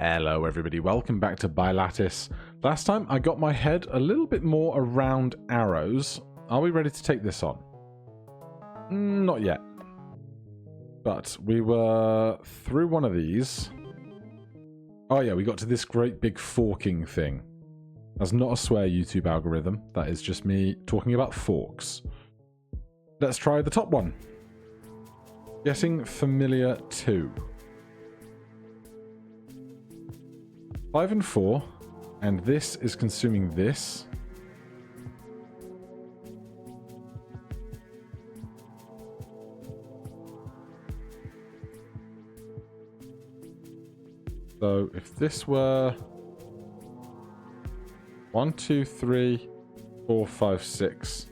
Hello everybody, welcome back to Bilattice. Last time I got my head a little bit more around arrows. Are we ready to take this on? Not yet. But we were through one of these. Oh yeah, we got to this great big forking thing. That's not a swear YouTube algorithm, that is just me talking about forks. Let's try the top one. Getting familiar 2. 5 and 4, and this is consuming this. So if this were 1, 2, 3, 4, 5, 6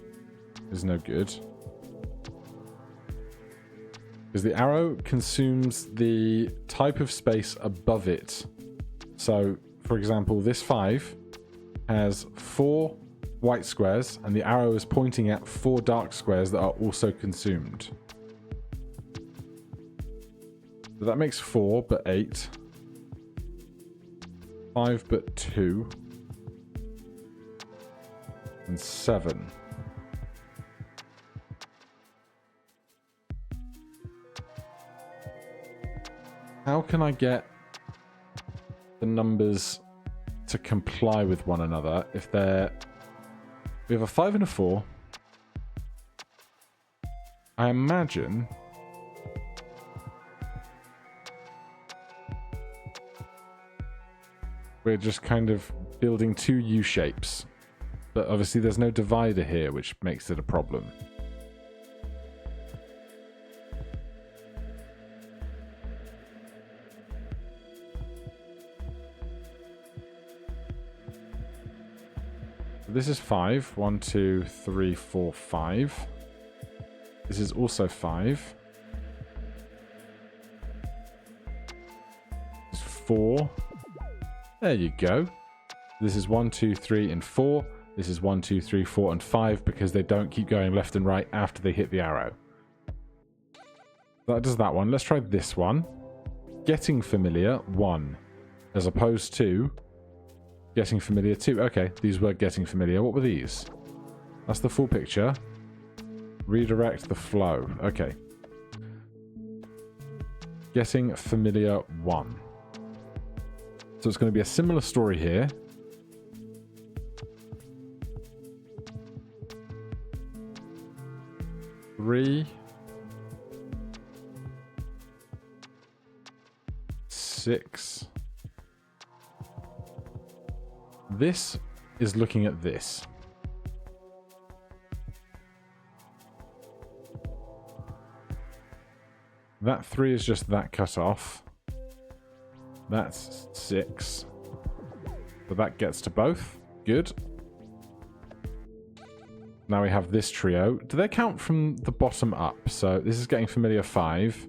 is no good. Because the arrow consumes the type of space above it. So, for example, this 5 has 4 white squares, and the arrow is pointing at 4 dark squares that are also consumed. So that makes 4, but 8. 5, but 2. And 7. How can I get the numbers to comply with one another if they're... We have a 5 and a 4. I imagine... we're just kind of building 2 U-shapes. But obviously there's no divider here, which makes it a problem. This is 5. 1, 2, 3, 4, 5. This is also 5. This is 4. There you go. This is 1, 2, 3, and 4. This is 1, 2, 3, 4, and 5 because they don't keep going left and right after they hit the arrow. That does that one. Let's try this one. Getting familiar 1 as opposed to getting familiar 2. Okay, these were getting familiar. What were these? That's the full picture. Redirect the flow. Okay. Getting familiar 1. So it's going to be a similar story here. Three, 6. This is looking at this. That 3 is just that cut off. That's 6. So that gets to both. Good. Now we have this trio. Do they count from the bottom up? So this is getting familiar 5.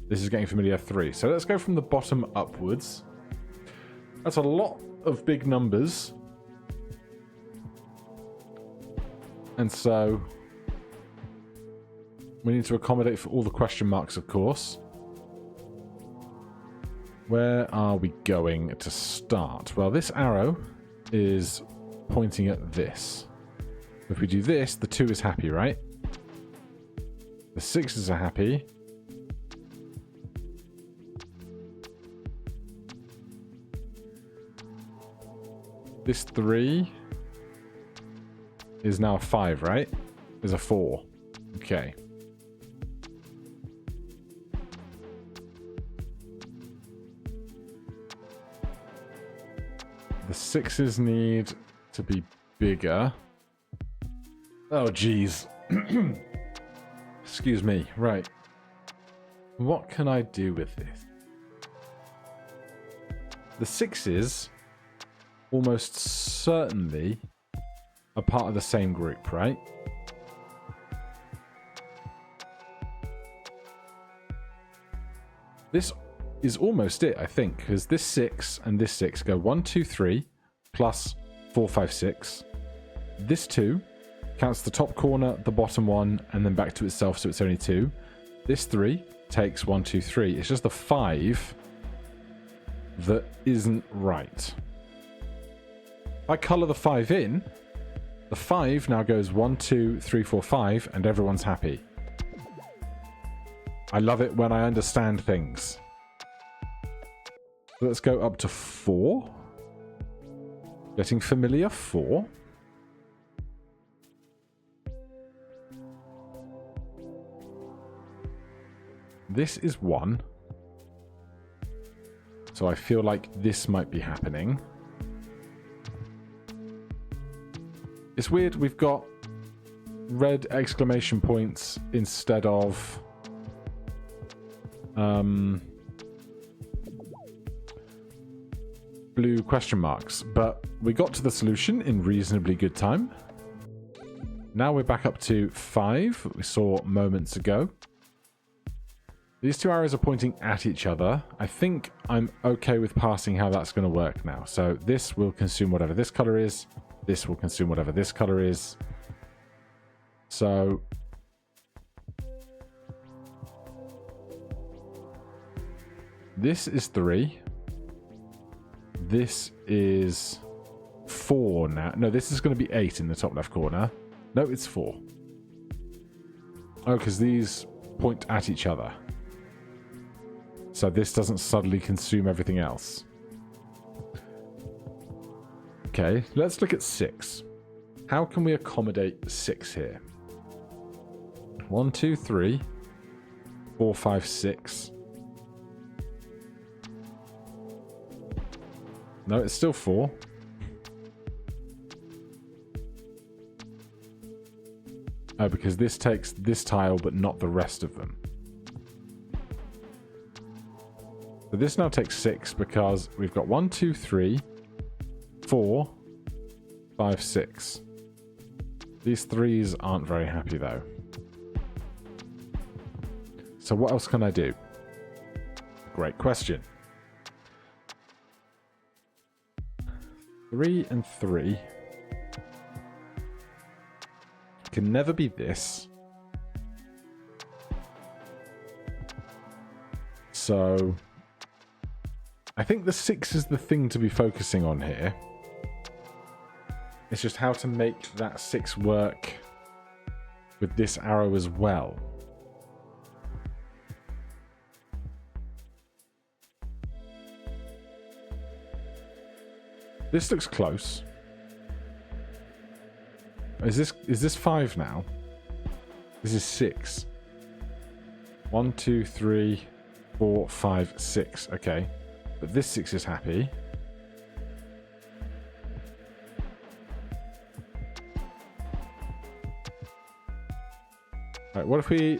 This is getting familiar 3. So let's go from the bottom upwards. That's a lot of big numbers. And so we need to accommodate for all the question marks, of course. Where are we going to start? Well, this arrow is pointing at this. If we do this, the 2 is happy, right? The 6s are happy. This 3 is now a 5, right? Is a 4. Okay. The 6s need to be bigger. Oh, geez. Excuse me. Right. What can I do with this? The 6s almost certainly are part of the same group, right? This is almost it, I think, because this 6 and this 6 go 1, 2, 3 plus 4, 5, 6. This 2 counts the top corner, the bottom one, and then back to itself, so it's only 2. This 3 takes 1, 2, 3. It's just the 5 that isn't right. If I colour the 5 in, the 5 now goes 1, 2, 3, 4, 5, and everyone's happy. I love it when I understand things. Let's go up to 4. Getting familiar, 4. This is 1. So I feel like this might be happening. It's weird, we've got red exclamation points instead of blue question marks, but we got to the solution in reasonably good time. Now we're back up to 5 that we saw moments ago. These two arrows are pointing at each other. I think I'm okay with passing how that's going to work now. So this will consume whatever this color is. This will consume whatever this color is. So this is 3. This is 4 now. No, this is going to be 8 in the top left corner. No, it's 4. Oh, because these point at each other. So this doesn't suddenly consume everything else. Okay, let's look at 6. How can we accommodate 6 here? 1, 2, 3, 4, 5, 6. No, it's still 4. Oh, because this takes this tile, but not the rest of them. So this now takes 6 because we've got 1, 2, 3, 4, 5, 6. These 3s aren't very happy though. So what else can I do? Great question. 3 and 3 can never be this. So I think the 6 is the thing to be focusing on here. It's just how to make that 6 work with this arrow as well. This looks close. Is this 5 now? This is 6. 1, 2, 3, 4, 5, 6. Okay. But this 6 is happy. Right, what if we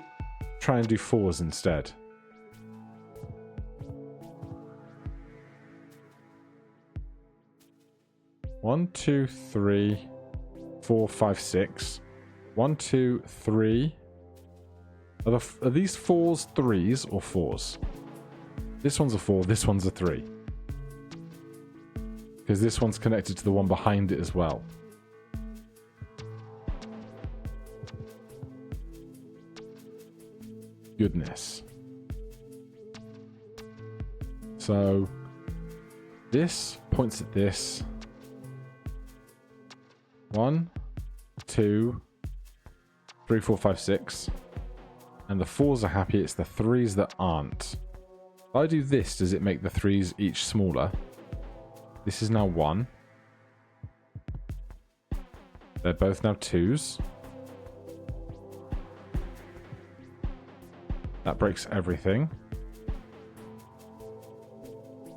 try and do 4s instead? One, 2, 3, 4, 5, 6. 1, 2, 3. Are these 4s 3s or 4s? This one's a 4, this one's a 3. Because this one's connected to the one behind it as well. Goodness. So this points at this. 1, 2, 3, 4, 5, 6. And the 4s are happy, it's the 3s that aren't. If I do this, does it make the 3s each smaller? This is now 1. They're both now 2s. That breaks everything.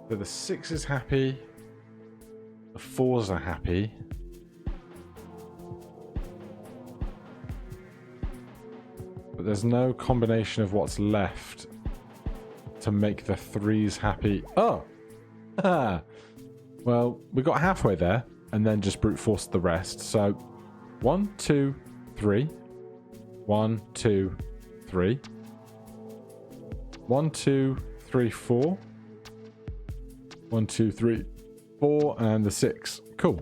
So the 6 is happy. The 4s are happy. But there's no combination of what's left to make the 3s happy. Oh! Well, we got halfway there, and then just brute forced the rest. So, 1, 2, 3. 1, 2, 3. 1, 2, 3, 4. 1, 2, 3, 4, and the 6. Cool.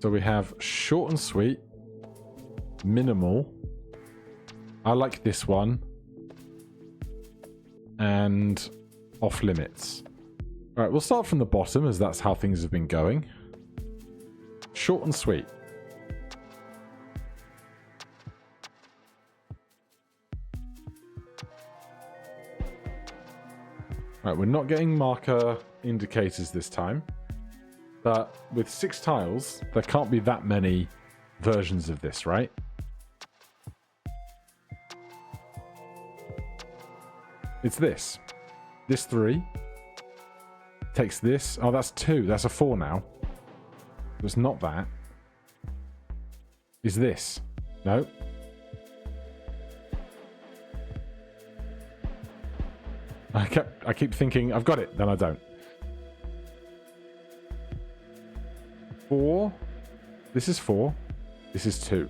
So we have short and sweet, minimal. I like this one. and off limits. All right, we'll start from the bottom as that's how things have been going. Short and sweet. Right, we're not getting marker indicators this time, but with 6 tiles, there can't be that many versions of this, right? It's this. This 3 takes this. Oh, that's 2. That's a 4 now. It's not that. Is this? No. I keep thinking I've got it, then I don't. 4. This is 4. This is 2.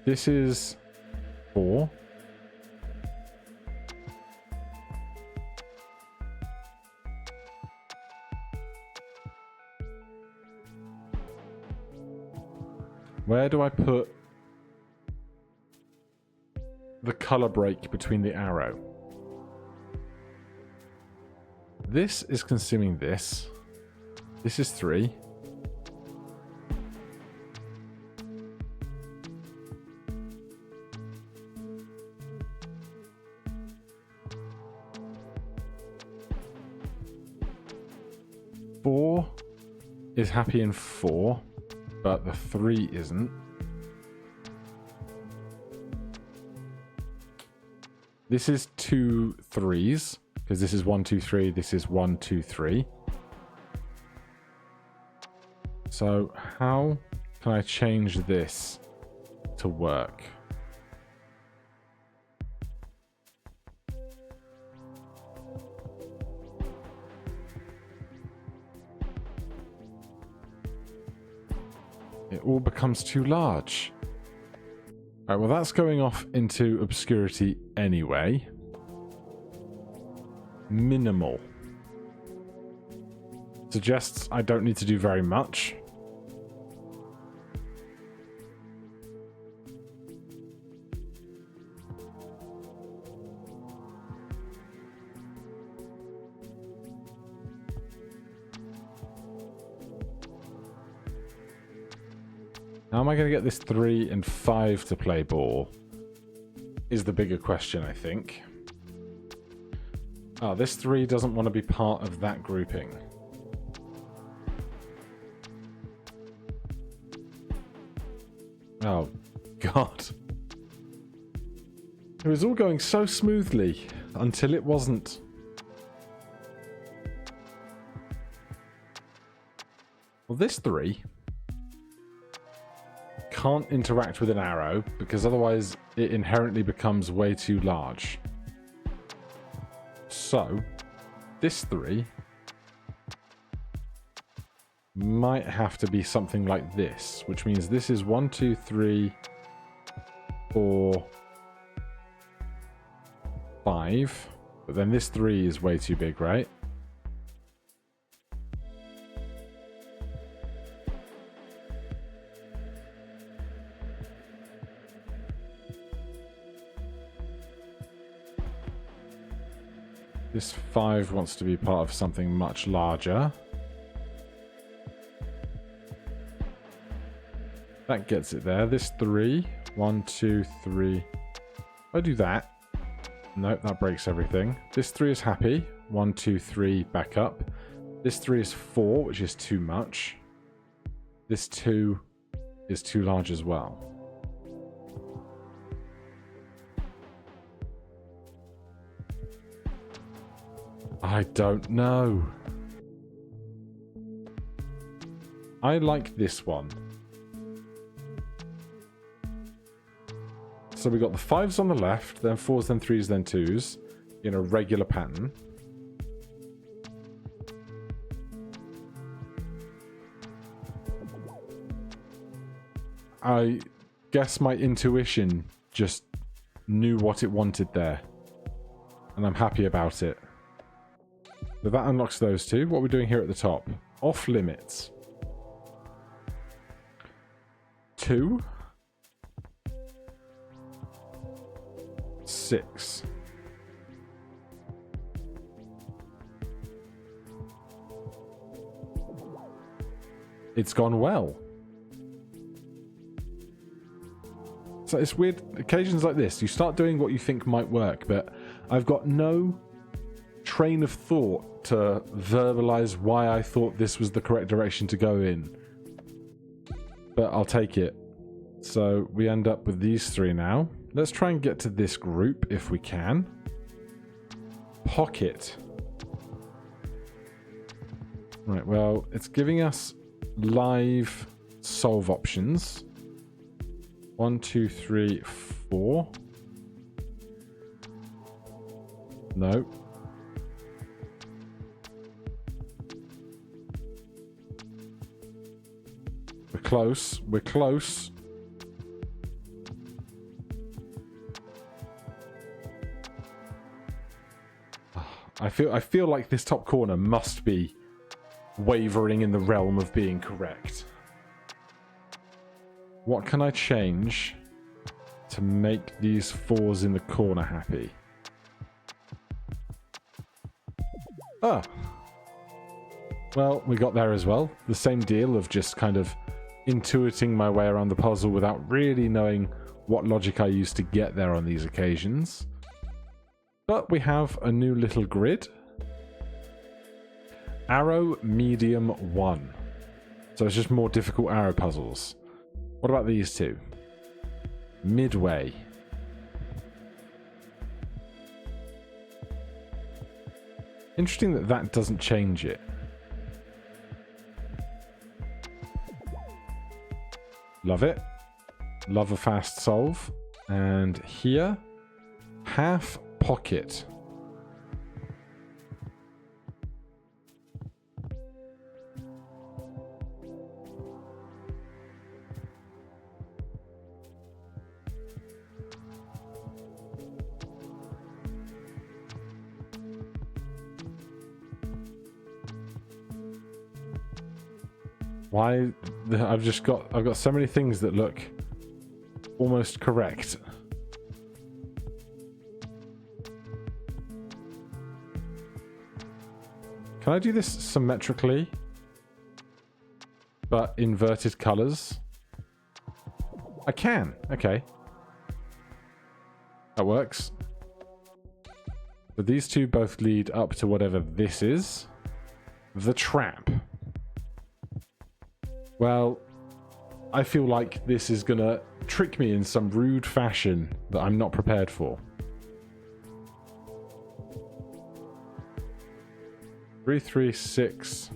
This is 4. Where do I put the color break between the arrow? This is consuming this. This is 3. Four is happy in 4, but the 3 isn't. This is 2 3s, because this is 1 2 3, this is 1 2 3. So how can I change this to work? It all becomes too large. All right, well, that's going off into obscurity anyway. Minimal. Suggests I don't need to do very much. How am I going to get this 3 and 5 to play ball? Is the bigger question, I think. Oh, this 3 doesn't want to be part of that grouping. Oh, God. It was all going so smoothly until it wasn't. Well, this 3 can't interact with an arrow because otherwise it inherently becomes way too large. So, this 3 might have to be something like this, which means this is 1 2 3 4 5, but then this 3 is way too big, right? This 5 wants to be part of something much larger. That gets it there. This 3, 1 2 3. If I do that, nope, that breaks everything. This 3 is happy. 1 2 3, back up. This 3 is 4, which is too much. This 2 is too large as well. I don't know. I like this one. So we got the 5s on the left, then 4s, then 3s, then 2s in a regular pattern. I guess my intuition just knew what it wanted there. And I'm happy about it. So that unlocks those 2. What are we doing here at the top? Off limits. 2. 6. It's gone well. So it's weird. Occasions like this, you start doing what you think might work, but I've got no train of thought to verbalize why I thought this was the correct direction to go in. But I'll take it. So we end up with these 3 now. Let's try and get to this group if we can. Pocket. Right, well, it's giving us live solve options. 1, 2, 3, 4. No. We're close. We're close. I feel like this top corner must be wavering in the realm of being correct. What can I change to make these 4s in the corner happy? Ah. Well, we got there as well. The same deal of just kind of intuiting my way around the puzzle without really knowing what logic I used to get there on these occasions. But we have a new little grid. Arrow medium 1. So it's just more difficult arrow puzzles. What about these 2? Midway. Interesting that that doesn't change it. Love it. Love a fast solve. And here, half pocket. Why? I've got so many things that look almost correct. Can I do this symmetrically, but inverted colors? I can. Okay. That works. But these 2 both lead up to whatever this is. The trap. Well, I feel like this is gonna trick me in some rude fashion that I'm not prepared for. 3, 3, 6.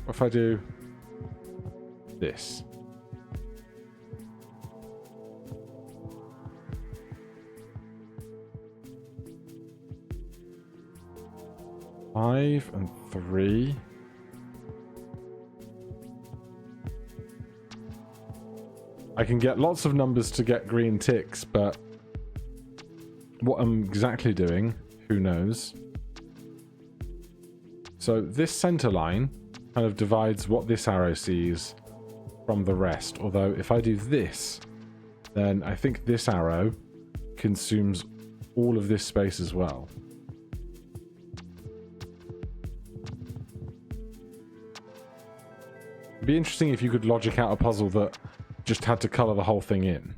What if I do this? Five and 3. I can get lots of numbers to get green ticks, but what I'm exactly doing, who knows? So this center line kind of divides what this arrow sees from the rest. Although if I do this, then I think this arrow consumes all of this space as well. It'd be interesting if you could logic out a puzzle that just had to color the whole thing in.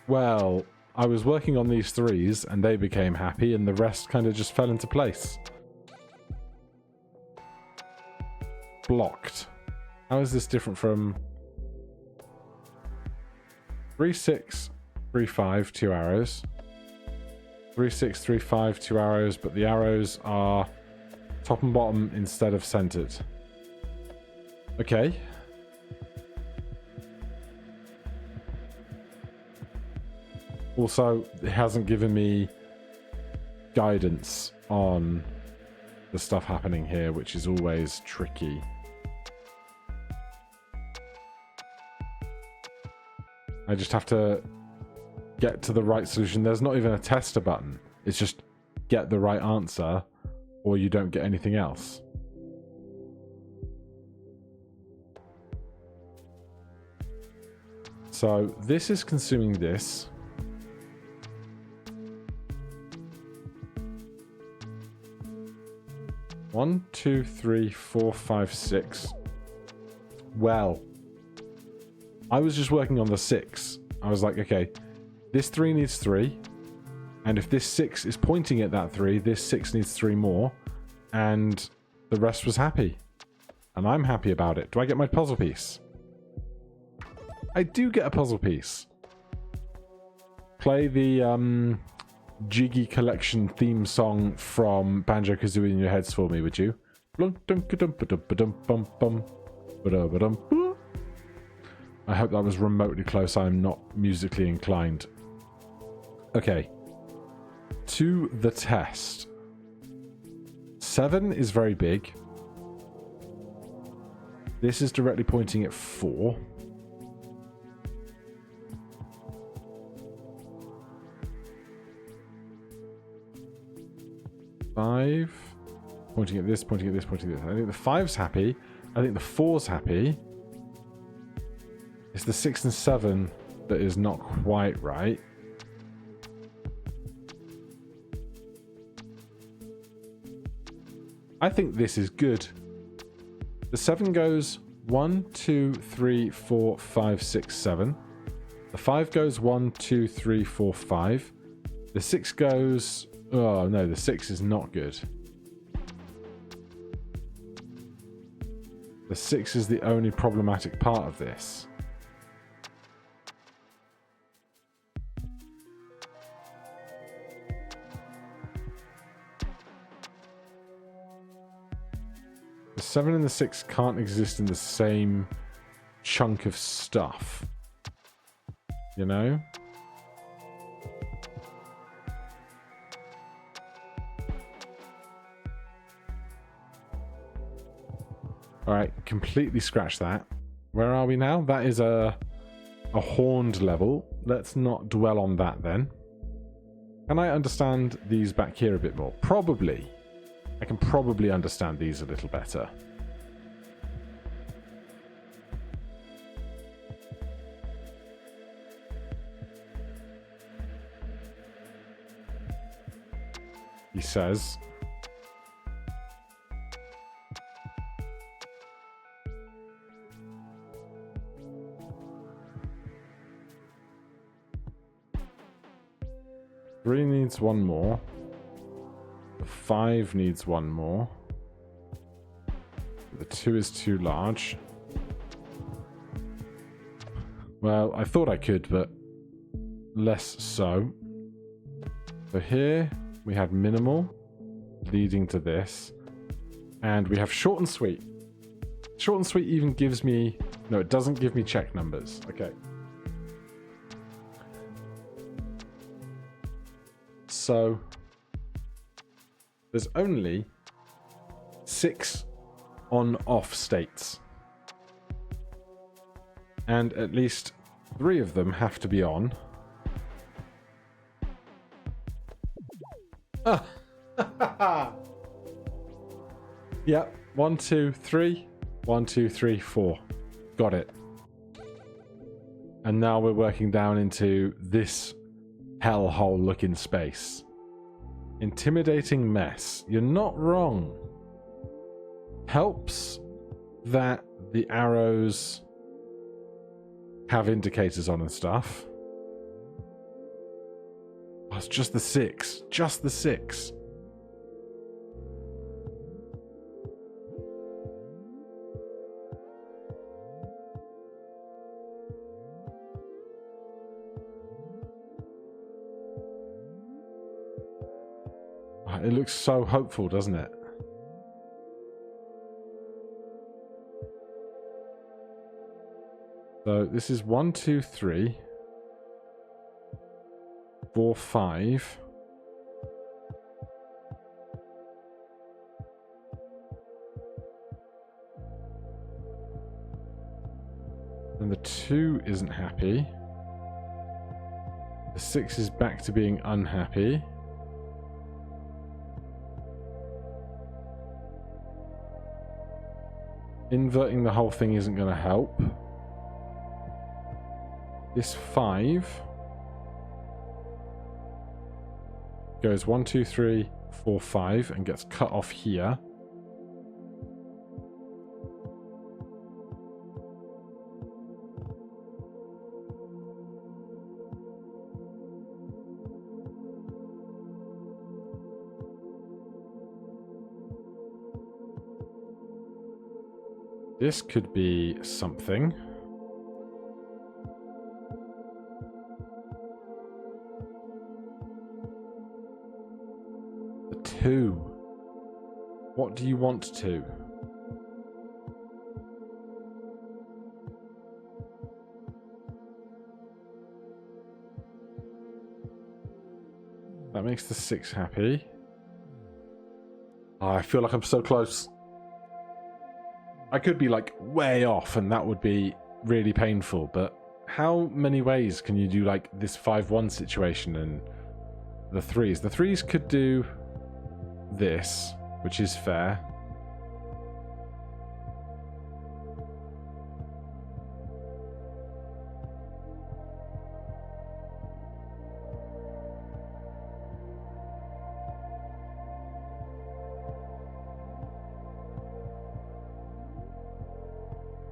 Well, I was working on these 3s and they became happy and the rest kind of just fell into place. Blocked. How is this different from 3, 6, 3, 5, 2 arrows. 3, 6, 3, 5, 2 arrows, but the arrows are top and bottom instead of centered. Okay. Also, it hasn't given me guidance on the stuff happening here, which is always tricky. I just have to get to the right solution. There's not even a tester button. It's just get the right answer or you don't get anything else. So this is consuming this. One, two, three, four, five, six. Well, I was just working on the 6. I was like, okay, this 3 needs 3. And if this 6 is pointing at that 3, this 6 needs 3 more. And the rest was happy. And I'm happy about it. Do I get my puzzle piece? I do get a puzzle piece. Play the Jiggy Collection theme song from Banjo-Kazooie in your heads for me, would you? I hope that was remotely close. I'm not musically inclined. Okay. To the test. 7 is very big. This is directly pointing at 4. Five, pointing at this, pointing at this, pointing at this. I think the 5's happy. I think the 4's happy. It's the 6 and 7 that is not quite right. I think this is good. The 7 goes 1, 2, 3, 4, 5, 6, 7. The 5 goes 1, 2, 3, 4, 5. The 6 goes... Oh, no, the 6 is not good. The 6 is the only problematic part of this. The 7 and the 6 can't exist in the same chunk of stuff. You know? Alright, completely scratch that. Where are we now? That is a horned level. Let's not dwell on that then. Can I understand these back here a bit more? Probably. I can probably understand these a little better. He says... Three needs one more. The 5 needs one more. The 2 is too large. Well, I thought I could, but less so. So here we have minimal leading to this. And we have short and sweet. Short and sweet even gives me... No, it doesn't give me check numbers. Okay. So, there's only 6 on-off states. And at least 3 of them have to be on. Ah! Yep, 1, 2, 3. 1, 2, 3, 4. Got it. And now we're working down into this hellhole looking space. Intimidating mess. You're not wrong. Helps that the arrows have indicators on and stuff. Oh, it's just the 6. Just the 6. It looks so hopeful, doesn't it? So this is 1, 2, 3, 4, 5. And the 2 isn't happy. The 6 is back to being unhappy. Inverting the whole thing isn't going to help. This 5 goes 1, 2, 3, 4, 5 and gets cut off here. This could be something. The 2. What do you want to? That makes the 6 happy. Oh, I feel like I'm so close. I could be like way off and that would be really painful, but how many ways can you do like this 5-1 situation and the 3s? The 3s could do this, which is fair.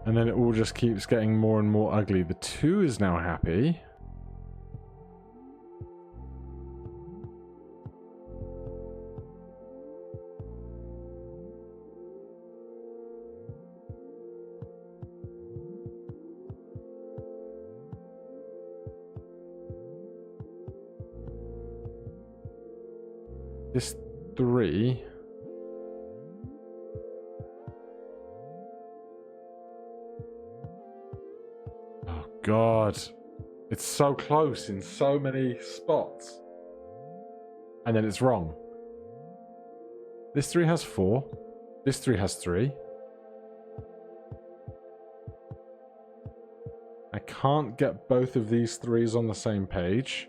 And then it all just keeps getting more and more ugly. The 2 is now happy. This 3... God, it's so close in so many spots. And then it's wrong. This 3 has 4. This 3 has 3. I can't get both of these 3s on the same page.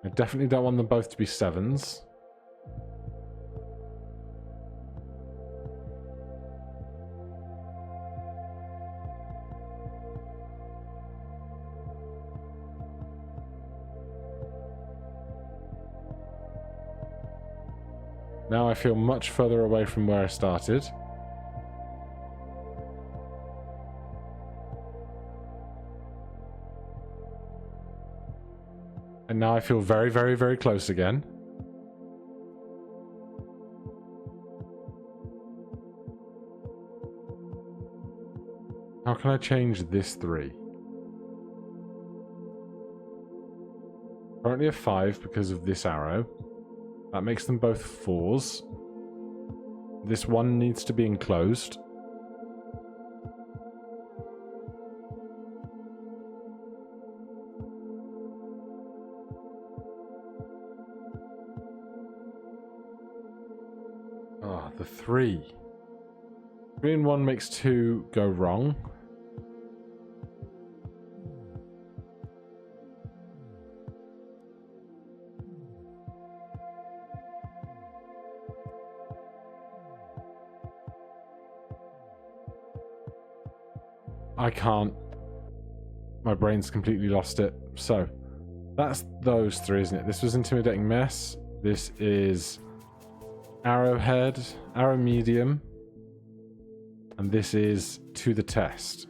I definitely don't want them both to be 7s. Now I feel much further away from where I started. And now I feel very, very, very close again. How can I change this 3? Currently a 5 because of this arrow. That makes them both 4s. This 1 needs to be enclosed. Ah, the 3. 3 and 1 makes 2 go wrong. I can't. My brain's completely lost it. So, that's those 3, isn't it? This was Intimidating Mess. This is Arrowhead, Arrow Medium. And this is To the Test.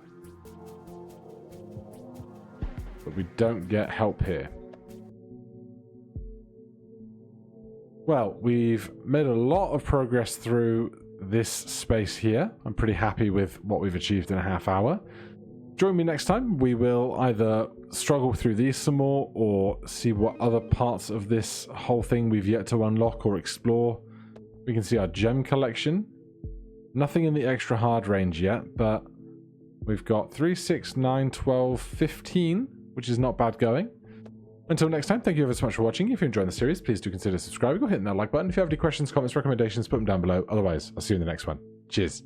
But we don't get help here. Well, we've made a lot of progress through this space here. I'm pretty happy with what we've achieved in a half hour. Join me next time. We will either struggle through these some more or see what other parts of this whole thing we've yet to unlock or explore. We can see our gem collection. Nothing in the extra hard range yet, but we've got 3, 6, 9, 12, 15, which is not bad going. Until next time, thank you ever so much for watching. If you're enjoying the series, please do consider subscribing or hitting that like button. If you have any questions, comments, recommendations, put them down below. Otherwise, I'll see you in the next one. Cheers.